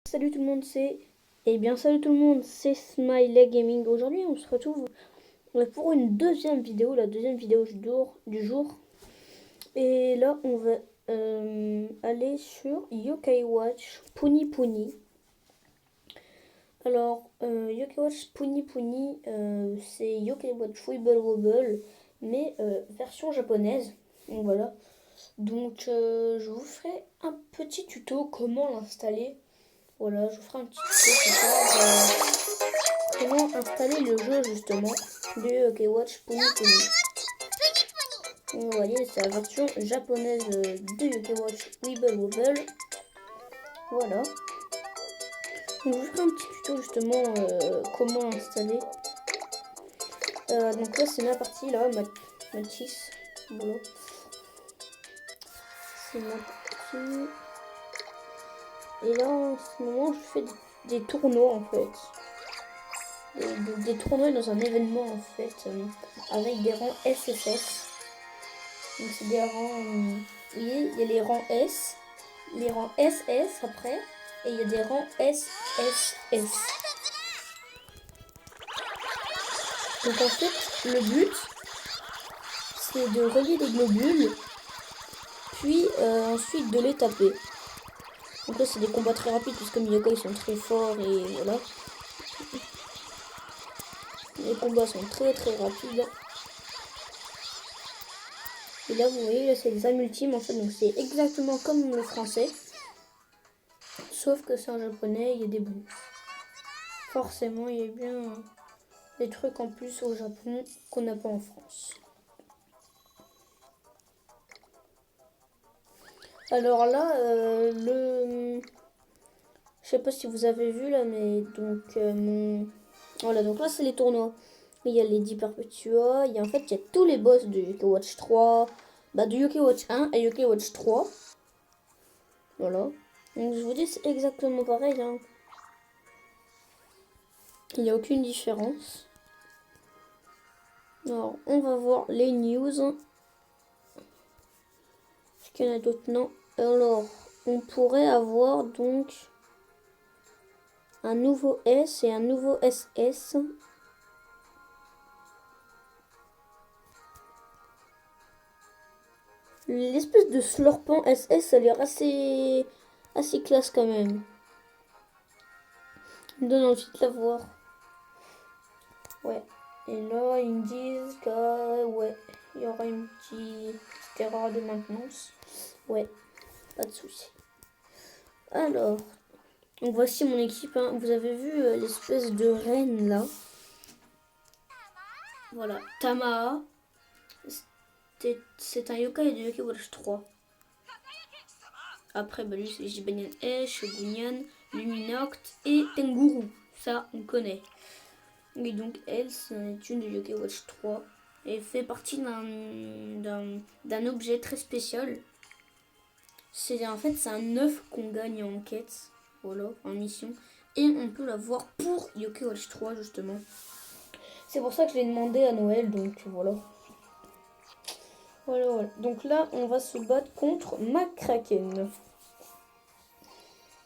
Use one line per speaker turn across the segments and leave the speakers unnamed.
Salut tout le monde, salut tout le monde, c'est Smiley Gaming. Aujourd'hui, on se retrouve pour une deuxième vidéo, la deuxième vidéo du jour. Et là, on va aller sur Yokai Watch Puni Puni. Alors, Yokai Watch Puni Puni, c'est Yokai Watch Wibble Wobble, mais version japonaise. Donc voilà. Donc, je vous ferai un petit tuto comment l'installer. Voilà, je vous ferai un petit tuto pour comment installer le jeu justement de Yokai Watch Puni Puni. Vous voyez, c'est la version japonaise de Yokai Watch Wibble Wobble. Voilà. Donc, je vous ferai un petit tuto justement comment installer. Donc là, c'est ma partie là, ma 6. Voilà. C'est ma partie. Et là, en ce moment, je fais des tournois en fait. Des tournois dans un événement en fait, avec des rangs SSS. Donc c'est des rangs, vous voyez, il y a les rangs S, les rangs SS après, et il y a des rangs SSS. Donc en fait, le but, c'est de relier les globules, puis ensuite de les taper. Donc là, c'est des combats très rapides, parce que Miyako, ils sont très forts, et voilà. Les combats sont très rapides. Et là, vous voyez, là, c'est des âmes ultimes, en fait, donc c'est exactement comme le français. Sauf que c'est en japonais, il y a des bonus. Forcément, il y a bien des trucs en plus au Japon qu'on n'a pas en France. Alors là, je sais pas si vous avez vu là, mais donc voilà, donc là c'est les tournois. Il y a les 10 Perpetua, il y a tous les boss de Yokai Watch 3, de Yokai Watch 1 et Yokai Watch 3. Voilà. Donc je vous dis c'est exactement pareil, hein. Il n'y a aucune différence. Alors, on va voir les news. Est-ce qu'il y en a d'autres? Non. Alors, on pourrait avoir donc un nouveau S et un nouveau SS. L'espèce de slurpant SS, ça a l'air assez classe quand même. Ça me donne envie de la voir. Ouais. Et là, ils me disent que ouais, il y aura une petite erreur de maintenance. Ouais, pas de souci. Alors, donc voici mon équipe. Hein. Vous avez vu l'espèce de reine là. Voilà, Tamaha. C'est un yokai de Yokai Watch 3. Après, lui, c'est Jibanyan Ash, Shogunyan, Luminoct et Tenguru. Ça, on connaît. Et donc, elle, c'est une de Yokai Watch 3. Et fait partie d'un objet très spécial. C'est un œuf qu'on gagne en quête. Voilà, en mission. Et on peut l'avoir pour Yokai Watch 3, justement. C'est pour ça que je l'ai demandé à Noël, donc voilà. Voilà. Donc là, on va se battre contre McCracken.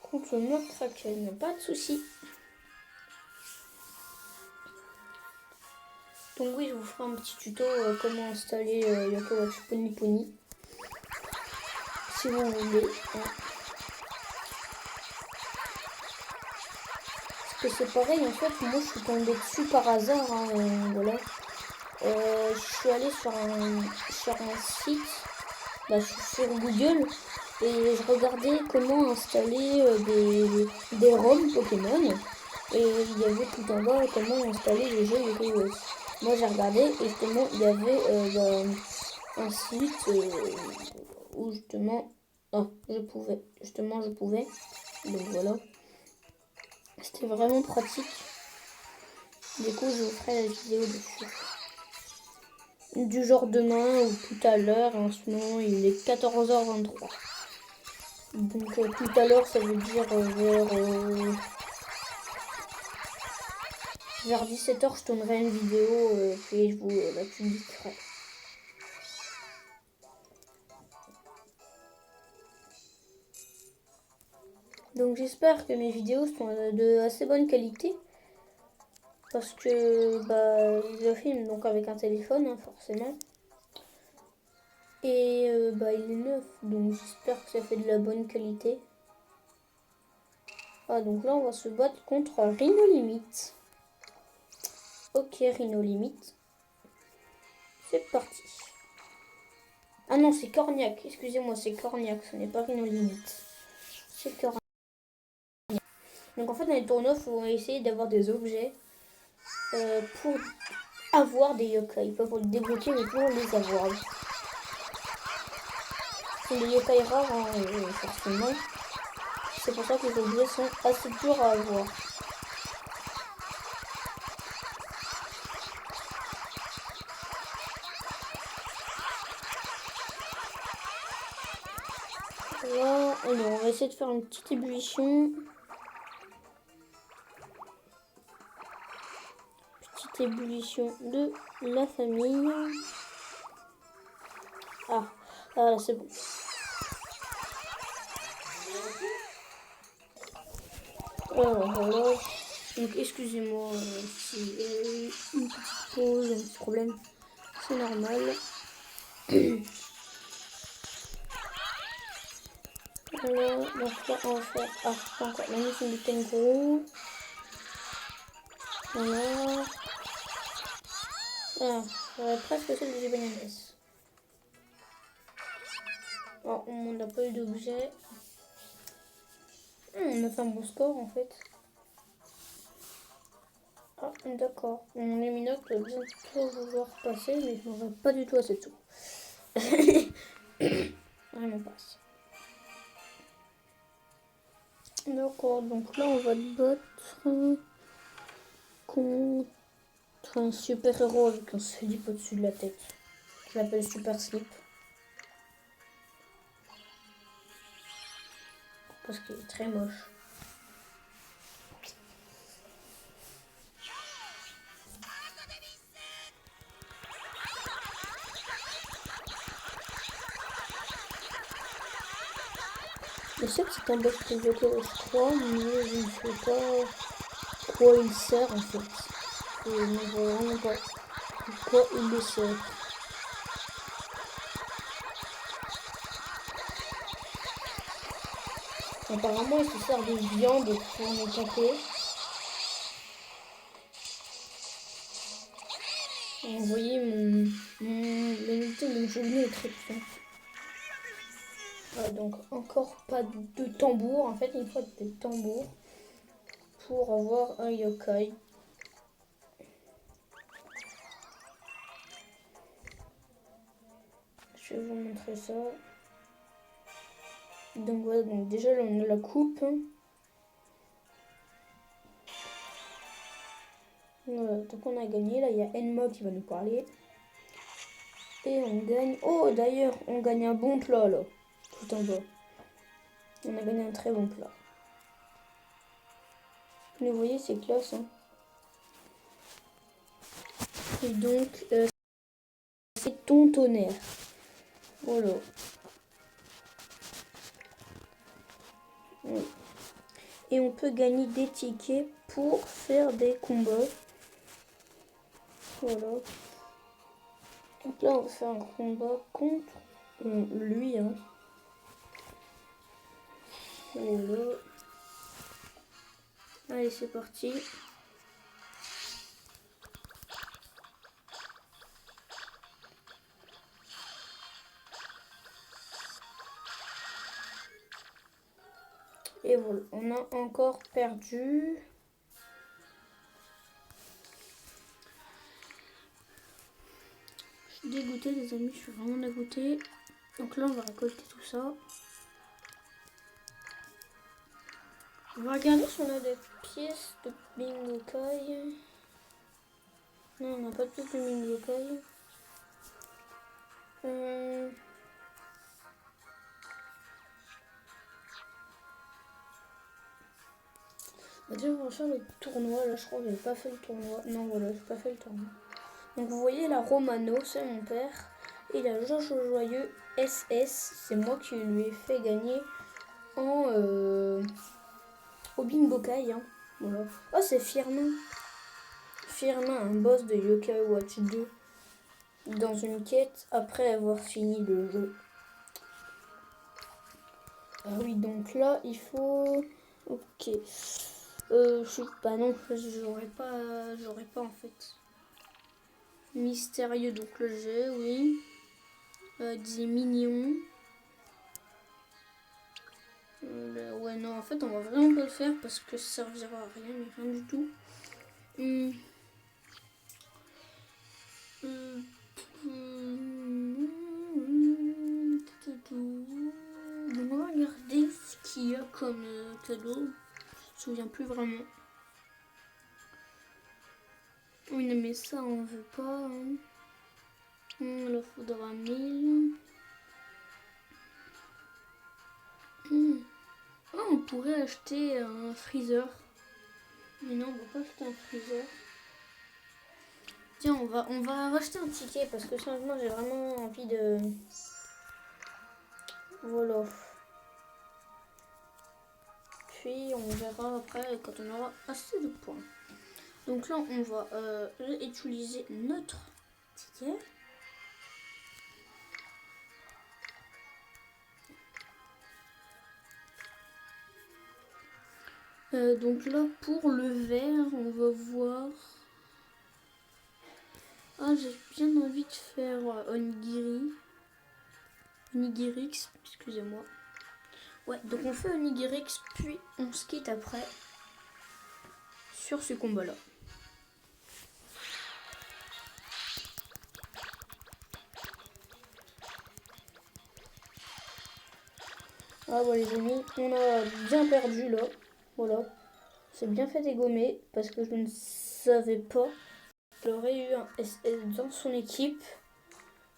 Contre McCracken, pas de souci. Donc oui, je vous ferai un petit tuto comment installer Yokai Watch Puni Puni. Si vous voulez. Hein. Parce que c'est pareil, en fait, moi je suis tombée dessus par hasard. Hein, voilà. Je suis allée sur un site, je suis sur Google, et je regardais comment installer des ROM Pokémon. Et il y avait tout en bas comment installer les jeux Yokai Watch. Moi j'ai regardé et justement il y avait un site où justement je pouvais. Donc voilà. C'était vraiment pratique. Du coup je vous ferai la vidéo dessus. Du genre demain ou tout à l'heure. En ce moment il est 14h23. Donc tout à l'heure ça veut dire vers 17h je tournerai une vidéo puis je vous la publierai. Donc j'espère que mes vidéos sont de assez bonne qualité. Parce que je filme donc avec un téléphone, hein, forcément. Et il est neuf, donc j'espère que ça fait de la bonne qualité. Ah, donc là on va se battre contre Rhino Limite. Ok, Rhino Limite. C'est parti. Ah non, c'est Corniac. Excusez-moi, c'est Corniac. Ce n'est pas Rhino Limite. C'est Corniac. Donc en fait, dans les tournois, il faut essayer d'avoir des objets pour avoir des yokai. Pas pour les débloquer, mais pour les avoir. Ce sont des yokai rares, hein, forcément. C'est pour ça que les objets sont assez durs à avoir. Là, alors, on va essayer de faire une petite ébullition. Petite ébullition de la famille. Ah, là c'est bon. Alors voilà. Donc excusez-moi si une petite pause, un petit problème. C'est normal. Voilà, donc là on va faire. Ah, pas encore. La mission du Tengu. Voilà. Ah, presque celle de Bananas. Oh, on n'a pas eu d'objet. On a fait un bon score en fait. Ah, d'accord. Mon Luminox doit bientôt vouloir passer, mais je n'aurai pas du tout assez de sous. Vraiment pas assez. D'accord, donc là on va te battre contre un super héros avec un slip au-dessus de la tête. Je l'appelle Super Slip. Parce qu'il est très moche. Je sais que c'est un bug priorité, je crois, mais je ne sais pas quoi il sert en fait. Je ne vois vraiment pas pourquoi il le sert. Apparemment, il se sert de viande pour nous taper. Vous voyez, l'unité de mon genou est très puissante. Donc, encore pas de tambour. En fait, il faut des tambours pour avoir un yokai. Je vais vous montrer ça. Donc, voilà, donc déjà, là, on a la coupe. Voilà, donc on a gagné. Là, il y a Enma qui va nous parler. Et on gagne... Oh, d'ailleurs, on gagne un bon plat, là. Tout en bas. On a gagné un très bon plat. Mais vous voyez, c'est classe, hein. Et donc, c'est ton tonnerre. Voilà. Oui. Et on peut gagner des tickets pour faire des combats. Voilà. Donc là, on va faire un combat contre lui. Hein. Voilà. Allez, c'est parti. Et voilà, on a encore perdu. Je suis dégoûtée, les amis, je suis vraiment dégoûtée. Donc là, on va récolter tout ça. On va regarder si on a des pièces de Bingokai. Non, on n'a pas de pièces de Bingokai. Déjà, on va faire le tournoi. Là, je crois que j'ai pas fait le tournoi. Non, voilà, j'ai pas fait le tournoi. Donc, vous voyez, la Romano, c'est mon père. Et la Georges Joyeux SS, c'est moi qui lui ai fait gagner en Robin Bokai, hein. Voilà. Oh, c'est Firmin. Firmin, un boss de Yokai Watch 2. Dans une quête après avoir fini le jeu. Ah oui, donc là, il faut... Ok. Je sais pas, non, j'aurais pas en fait. Mystérieux, donc le jeu, oui. Des mignons. Ouais, non, en fait, on va vraiment pas le faire parce que ça servira à rien, mais rien du tout. Donc on va regarder ce qu'il y a comme cadeau. Je me souviens plus vraiment. Oui, mais ça on veut pas. Hein. Il en faudra 1000. Oh, on pourrait acheter un freezer. Mais non, on va pas acheter un freezer. Tiens, on va racheter un ticket parce que sérieusement j'ai vraiment envie de... Voilà. Puis on verra après quand on aura assez de points. Donc là on va réutiliser notre ticket. Donc là pour le vert on va voir... Ah, j'ai bien envie de faire Onigirix, excusez-moi. Ouais, donc on fait Onigirix, puis on se quitte après sur ce combat-là. Ah bah les amis, on a bien perdu là. Voilà. C'est bien fait dégommer parce que je ne savais pas qu'il aurait eu un SS dans son équipe.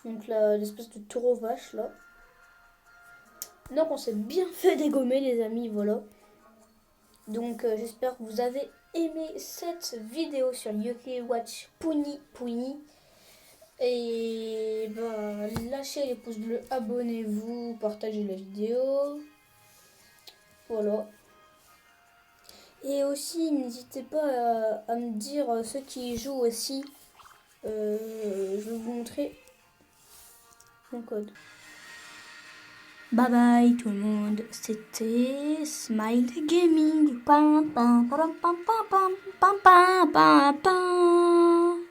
Donc l'espèce de taureau vache là. Donc on s'est bien fait dégommer les amis, voilà. Donc j'espère que vous avez aimé cette vidéo sur Yokai Watch Puni. Et bah lâchez les pouces bleus, abonnez-vous, partagez la vidéo. Voilà. Et aussi n'hésitez pas à me dire ceux qui jouent aussi. Je vais vous montrer mon code. Bye bye tout le monde, c'était Smile Gaming. Pam pam pam pam pam pam pam pam pam pam.